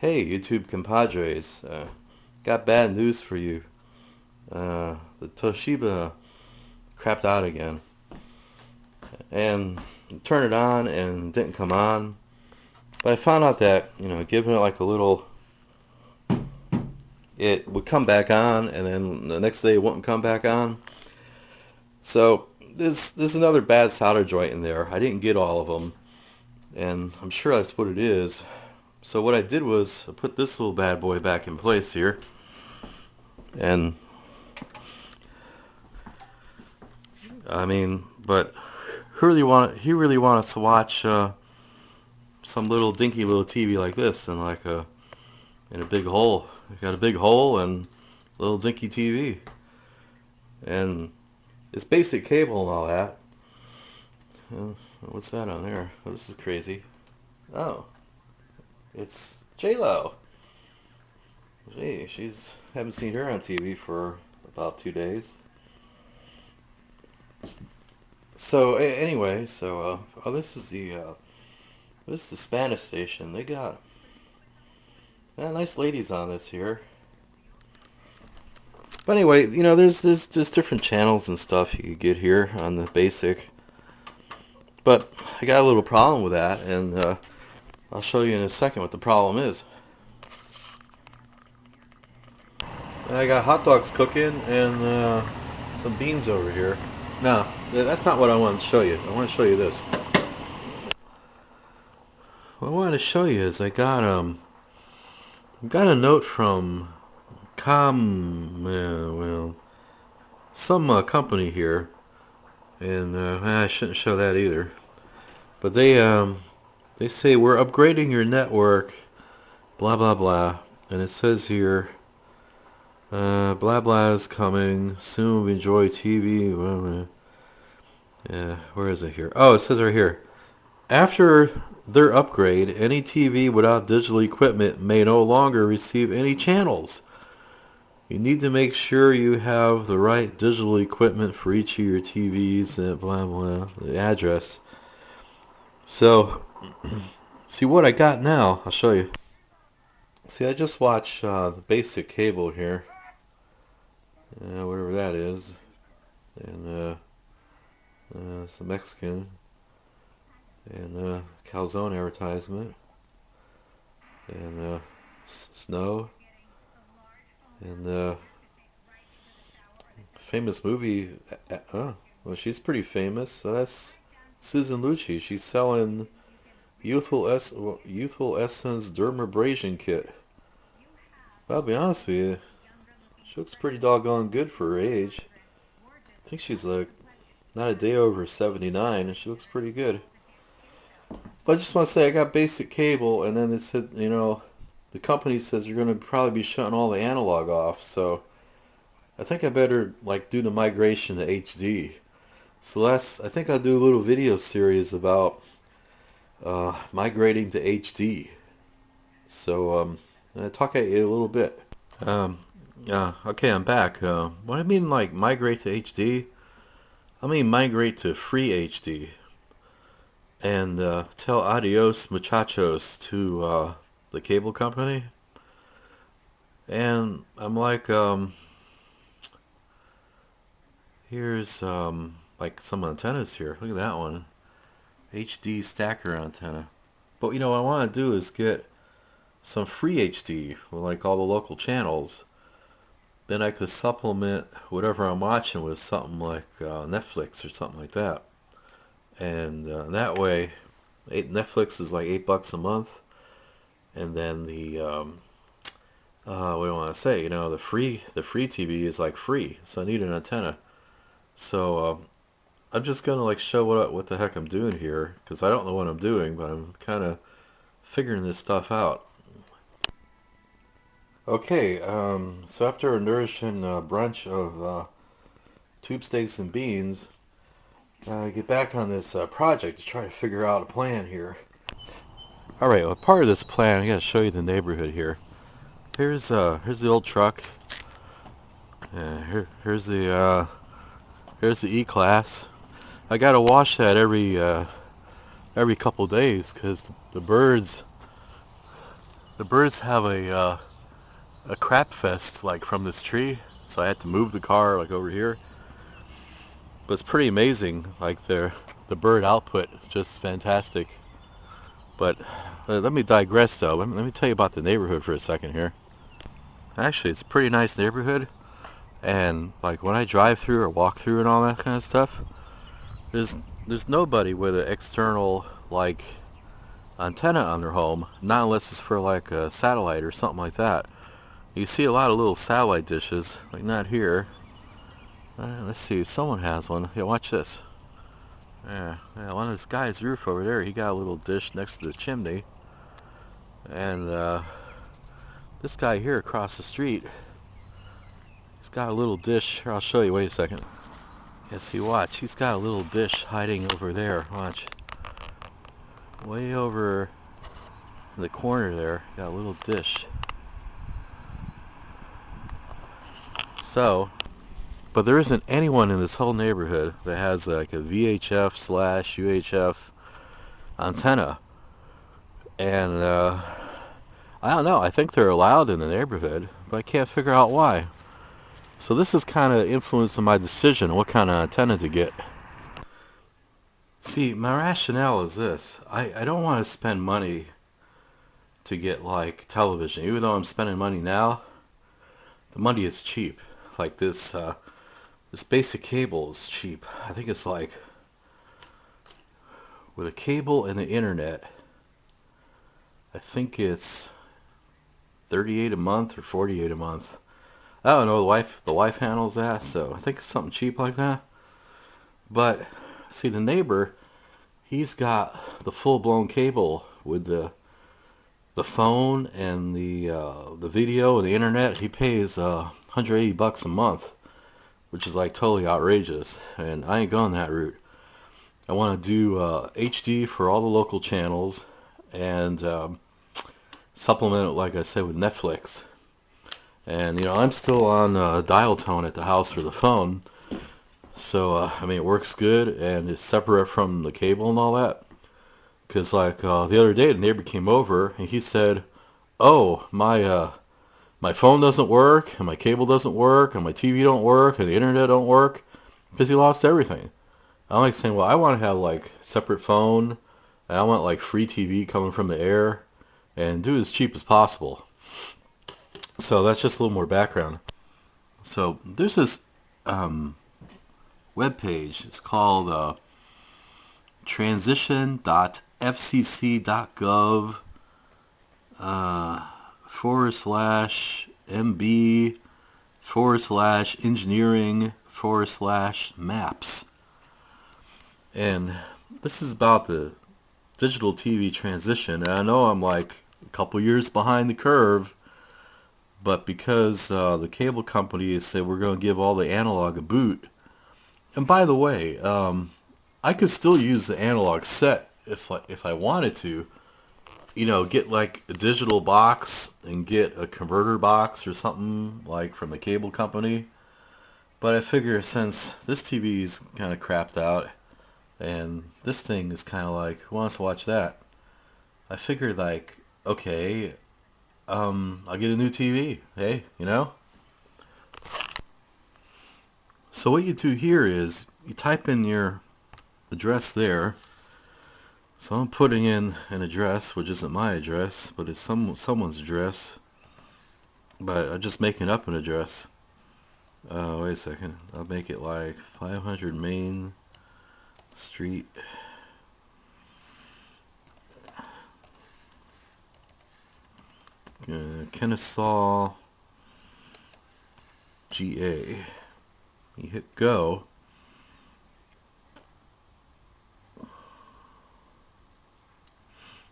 Hey, YouTube compadres, got bad news for you. The Toshiba crapped out again, and turned it on and didn't come on. But I found out that giving it like a little, it would come back on, and then the next day it wouldn't come back on. So there's another bad solder joint in there. I didn't get all of them, and I'm sure that's what it is. So what I did was I put this little bad boy back in place here, and but he really wants to watch some little dinky little TV like this, and like in a big hole. I got a big hole and a little dinky TV, and it's basic cable and all that. What's that on there? Oh, this is crazy. Oh, it's J-Lo. Gee, she's haven't seen her on TV for about 2 days. So anyway, oh, this is the Spanish station. They got nice ladies on this here. But anyway, there's different channels and stuff you could get here on the basic. But I got a little problem with that, and I'll show you in a second what the problem is. I got hot dogs cooking and some beans over here. No, that's not what I want to show you. I want to show you this. What I wanted to show you is I got a note from some company here, and I shouldn't show that either. But they say we're upgrading your network, blah blah blah, and it says here, blah blah is coming soon. Enjoy TV. Blah, blah. Yeah, where is it here? Oh, it says right here. After their upgrade, any TV without digital equipment may no longer receive any channels. You need to make sure you have the right digital equipment for each of your TVs and blah blah, the address. So, see what I got now, I'll show you. See, I just watched the basic cable here, whatever that is, and some Mexican, and calzone advertisement, and snow, and famous movie. Well, she's pretty famous. So that's Susan Lucci. She's selling Youthful Essence Dermabrasion Kit. But I'll be honest with you, she looks pretty doggone good for her age. I think she's like not a day over 79, and she looks pretty good. But I just want to say I got basic cable, and then it said, the company says you're going to probably be shutting all the analog off, so I think I better like do the migration to HD. So I think I'll do a little video series about migrating to HD. So I'll talk at you a little bit. Okay, I'm back. What I mean like migrate to HD, I mean migrate to free HD. And tell adios muchachos to the cable company. And I'm like, here's like some antennas here. Look at that one, HD stacker antenna. But what I want to do is get some free HD with like all the local channels. Then I could supplement whatever I'm watching with something like Netflix or something like that. And that way, Netflix is like $8 a month, and then the what do I want to say? The free TV is like free. So I need an antenna. So I'm just gonna like show what the heck I'm doing here, because I don't know what I'm doing, but I'm kind of figuring this stuff out. Okay, so after a nourishing brunch of tube steaks and beans, get back on this project to try to figure out a plan here. Alright, well, part of this plan, I gotta show you the neighborhood here. Here's the old truck. Here's the E-Class. I gotta wash that every couple days, because the birds The birds have a crap fest like from this tree, so I had to move the car like over here. But it's pretty amazing, like the bird output, just fantastic. But let me digress though. Let me tell you about the neighborhood for a second here. Actually, it's a pretty nice neighborhood, and like when I drive through or walk through and all that kind of stuff, there's there's nobody with an external like antenna on their home, not unless it's for like a satellite or something like that. You see a lot of little satellite dishes, like not here. Let's see, someone has one. Yeah, watch this. Yeah, on this guy's roof over there, he got a little dish next to the chimney. And this guy here across the street, he's got a little dish. Here, I'll show you. Wait a second. Yeah, see, watch. He's got a little dish hiding over there. Watch. Way over in the corner there, got a little dish. So, but there isn't anyone in this whole neighborhood that has like a VHF slash UHF antenna. And I don't know. I think they're allowed in the neighborhood, but I can't figure out why. So this is kind of influencing my decision on what kind of antenna to get. See, my rationale is this. I don't want to spend money to get like television. Even though I'm spending money now, the money is cheap. Like this basic cable is cheap. I think it's like, with a cable and the internet, I think it's 38 a month or 48 a month. I don't know, the wife handles that, so I think it's something cheap like that. But see, the neighbor, he's got the full-blown cable with the phone and the video and the internet. He pays $180 a month, which is like totally outrageous, and I ain't going that route. I want to do HD for all the local channels, and supplement it, like I said, with Netflix. And you know, I'm still on dial tone at the house for the phone, so I mean, it works good, and it's separate from the cable and all that. Because like the other day, the neighbor came over and he said, "Oh, my phone doesn't work, and my cable doesn't work, and my TV don't work, and the internet don't work," because he lost everything. I'm like saying, well, I want to have like separate phone, and I want like free TV coming from the air, and do it as cheap as possible. So that's just a little more background. So there's this web page. It's called transition.fcc.gov /MB/engineering/maps. And this is about the digital TV transition. And I know I'm like a couple years behind the curve, but because the cable companies said we're going to give all the analog a boot. And by the way, I could still use the analog set if I wanted to. You know, get like a digital box and get a converter box or something like from the cable company. But I figure since this TV is kind of crapped out and this thing is kind of like, who wants to watch that? I figured like, okay, I'll get a new TV. Hey, you know? So what you do here is you type in your address there. So I'm putting in an address, which isn't my address, but it's someone's address. But I'm just making up an address. Wait a second. I'll make it like 500 Main Street. Kennesaw, GA. You hit go.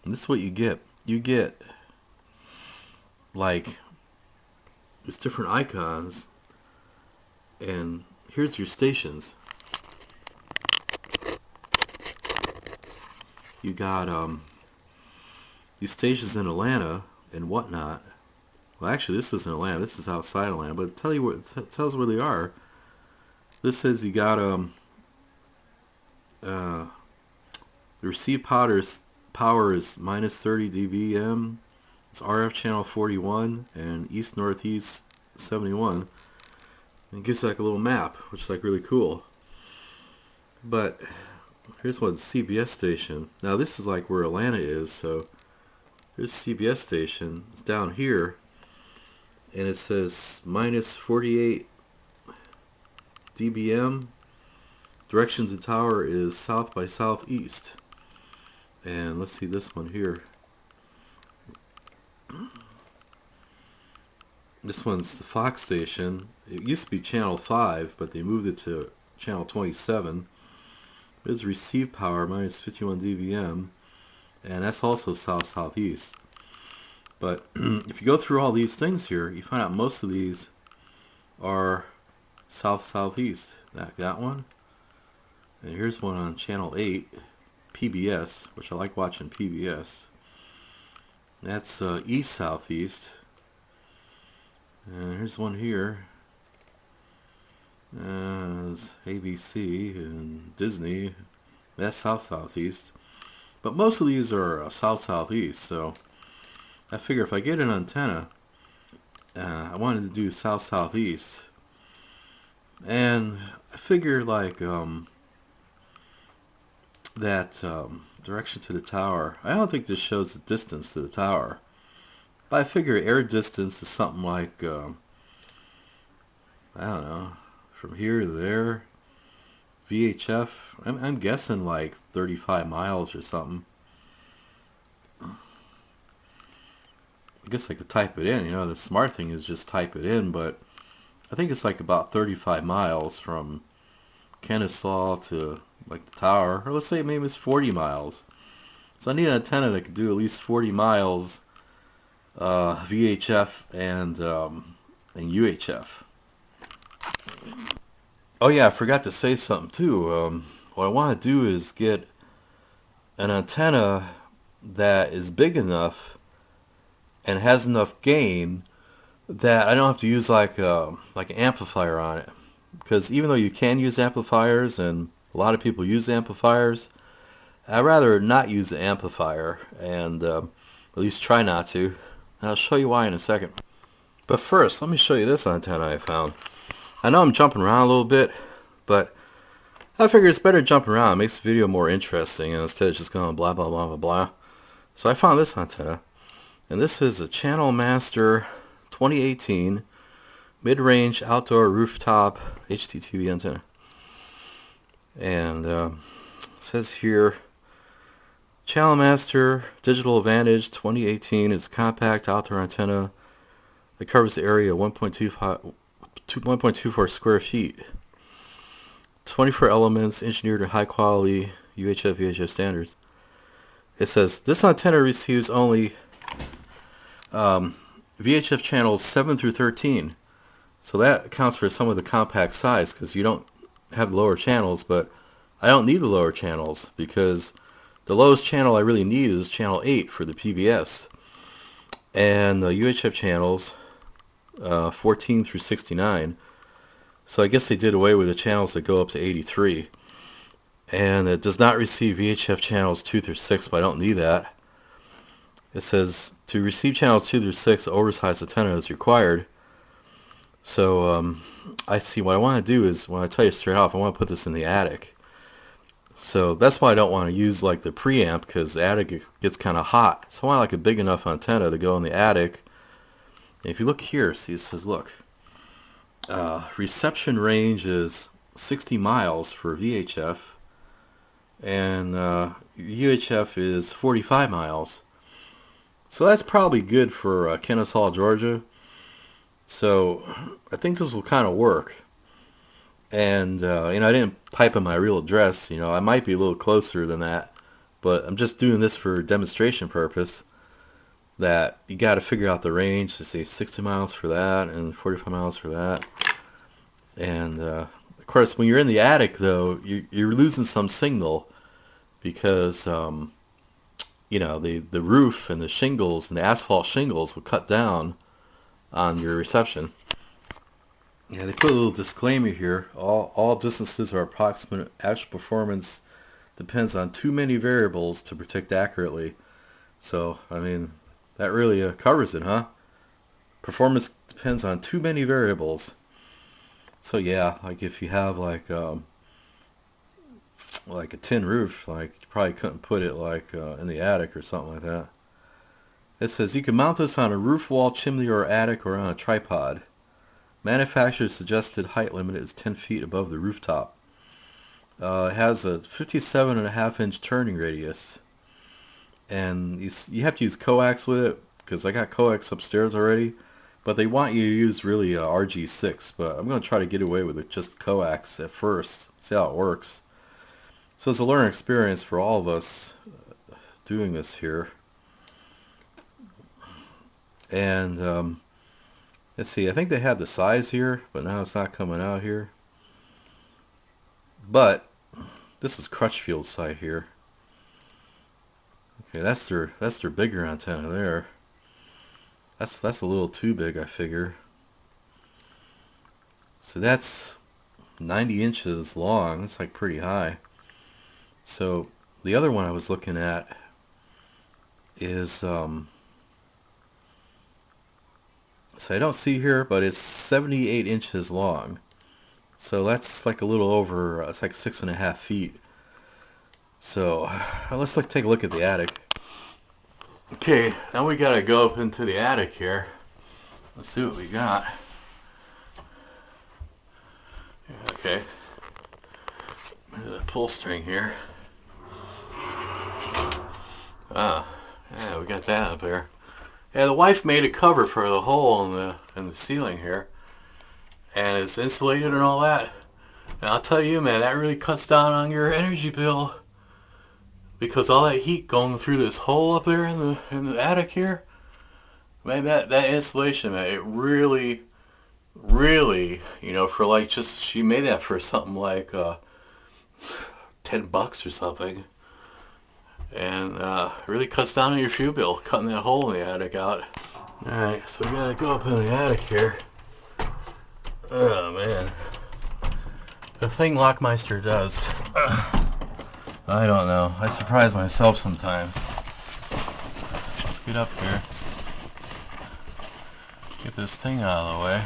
And this is what you get. You get like there's different icons, and here's your stations. You got these stations in Atlanta and whatnot. Well, actually, this isn't Atlanta. This is outside Atlanta. But tell you what, tells where they are. This says you got the receive power is minus 30 dBm, It's RF channel 41 and East Northeast 71. And it gives like a little map, which is like really cool. But here's one CBS station. Now this is like where Atlanta is, so here's CBS station. It's down here, and it says minus 48 dBm. Direction to tower is south by southeast. And let's see this one here. This one's the Fox station. It used to be channel 5, but they moved it to channel 27. It's receive power minus 51 dBm, and that's also south-southeast. But if you go through all these things here, you find out most of these are south-southeast. That one. And here's one on channel 8, PBS, which I like watching PBS. That's east-southeast. And here's one here. It's ABC and Disney. That's south-southeast. But most of these are south-southeast, so I figure if I get an antenna, I wanted to do south-southeast. And I figure like that direction to the tower. I don't think this shows the distance to the tower. But I figure air distance is something like, I don't know, from here to there. VHF, I'm guessing like 35 miles or something. I guess I could type it in, you know, the smart thing is just type it in, but I think it's like about 35 miles from Kennesaw to like the tower, or let's say maybe it's 40 miles. So I need an antenna that could do at least 40 miles VHF and UHF. Oh yeah, I forgot to say something too. What I want to do is get an antenna that is big enough and has enough gain that I don't have to use like an amplifier on it. Because even though you can use amplifiers, and a lot of people use amplifiers, I'd rather not use the amplifier, and at least try not to. I'll show you why in a second. But first, let me show you this antenna I found. I know I'm jumping around a little bit, but I figure it's better jumping around. It makes the video more interesting, and instead of just going blah blah blah blah blah. So I found this antenna, and this is a Channel Master 2018 mid-range outdoor rooftop HDTV antenna. And it says here, Channel Master Digital Advantage 2018 is a compact outdoor antenna that covers the area of 1.24 square feet. 24 elements engineered in high quality UHF VHF standards. It says this antenna receives only VHF channels 7 through 13. So that accounts for some of the compact size, because you don't have the lower channels, but I don't need the lower channels because the lowest channel I really need is channel 8 for the PBS. And the UHF channels 14 through 69. So I guess they did away with the channels that go up to 83. And it does not receive VHF channels 2 through 6, but I don't need that. It says to receive channels 2 through 6, an oversized antenna is required. So I see what I want to do is, when I tell you straight off, I want to put this in the attic. So that's why I don't want to use like the preamp, because the attic gets kind of hot. So I want like a big enough antenna to go in the attic. And if you look here, see it says, look, reception range is 60 miles for VHF, and UHF is 45 miles. So that's probably good for Kennesaw, Georgia. So I think this will kind of work. And you know, I didn't type in my real address. You know, I might be a little closer than that, but I'm just doing this for demonstration purpose. That you got to figure out the range to say 60 miles for that and 45 miles for that. And of course, when you're in the attic, though, you're losing some signal because you know, the roof and the shingles and the asphalt shingles will cut down on your reception. Yeah, they put a little disclaimer here. All distances are approximate. Actual performance depends on too many variables to predict accurately. So, I mean, that really covers it, huh? Performance depends on too many variables. So yeah, like if you have like a tin roof, like you probably couldn't put it like in the attic or something like that. It says you can mount this on a roof, wall, chimney, or attic, or on a tripod. Manufacturer's suggested height limit is 10 feet above the rooftop. It has a 57.5-inch turning radius, and you have to use coax with it because I got coax upstairs already, but they want you to use really RG6, but I'm going to try to get away with it just coax at first, see how it works. So it's a learning experience for all of us doing this here. And let's see, I think they had the size here, but now it's not coming out here. But this is Crutchfield's site here. Okay, that's their bigger antenna there. That's a little too big, I figure. So that's 90 inches long. That's like pretty high. So the other one I was looking at is so I don't see here, but it's 78 inches long. So that's like a little over, it's like 6.5 feet. So let's take a look at the attic. Okay, now we gotta go up into the attic here. Let's see what we got. Okay, the pull string here. Ah, yeah, we got that up there. Yeah, the wife made a cover for the hole in the ceiling here, and it's insulated and all that. And I'll tell you, man, that really cuts down on your energy bill, because all that heat going through this hole up there in the attic here, man, that insulation, man, it really, you know, for like just, she made that for something like $10 or something. And it really cuts down on your fuel bill, cutting that hole in the attic out. Alright, so we gotta go up in the attic here. Oh man. The thing Lockmeister does, I don't know. I surprise myself sometimes. Let's get up here. Get this thing out of the way.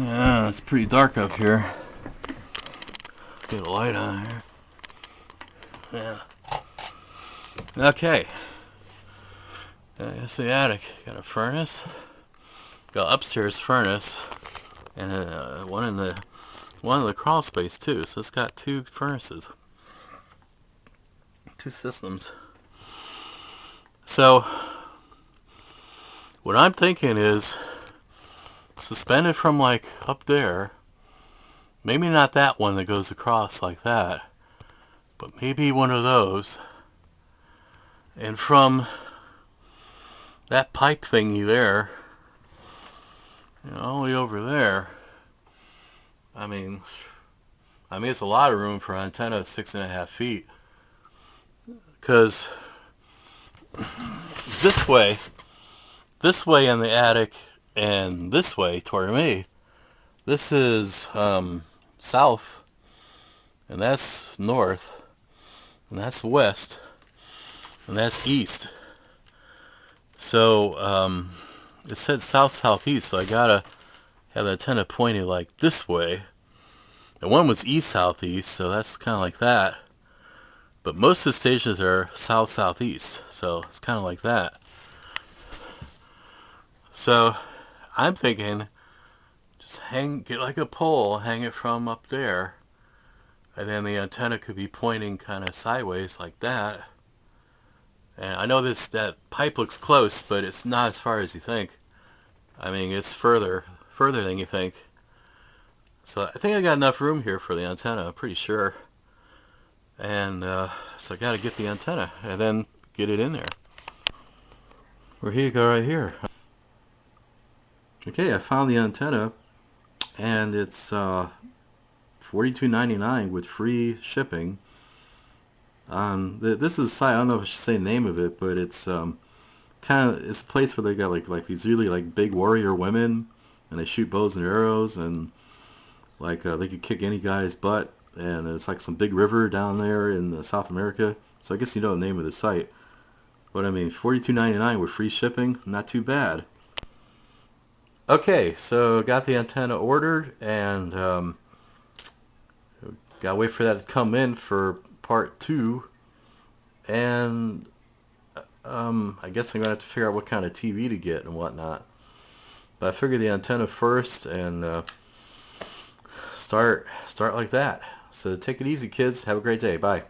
Yeah, it's pretty dark up here. Get a light on here. Yeah. Okay. It's the attic. Got a furnace. Got upstairs furnace, and one in the crawl space too. So it's got two furnaces, two systems. So what I'm thinking is suspended from like up there. Maybe not that one that goes across like that, but maybe one of those. And from that pipe thingy there, you know, all the way over there, I mean it's a lot of room for an antenna of 6.5 feet. Because this way in the attic, and this way toward me, this is south, and that's north, and that's west, and that's east. So it said south-southeast, so I gotta have the antenna pointed like this way. And one was east-southeast, so that's kind of like that. But most of the stations are south-southeast, so it's kind of like that. So I'm thinking, just get like a pole, hang it from up there, and then the antenna could be pointing kind of sideways like that. And I know that pipe looks close, but it's not as far as you think. I mean, it's further than you think. So I think I got enough room here for the antenna, I'm pretty sure. And so I got to get the antenna and then get it in there. Well, here you go, right here. Okay, I found the antenna, and it's $42.99 with free shipping. This is a site, I don't know if I should say the name of it, but it's it's a place where they got like these really like big warrior women, and they shoot bows and arrows, and like they could kick any guy's butt, and it's like some big river down there in South America. So I guess you know the name of the site. But I mean, $42.99 with free shipping, not too bad. Okay, so got the antenna ordered, and gotta wait for that to come in for part 2. And I guess I'm gonna have to figure out what kind of TV to get and whatnot. But I figured the antenna first, and start like that. So take it easy, kids. Have a great day. Bye.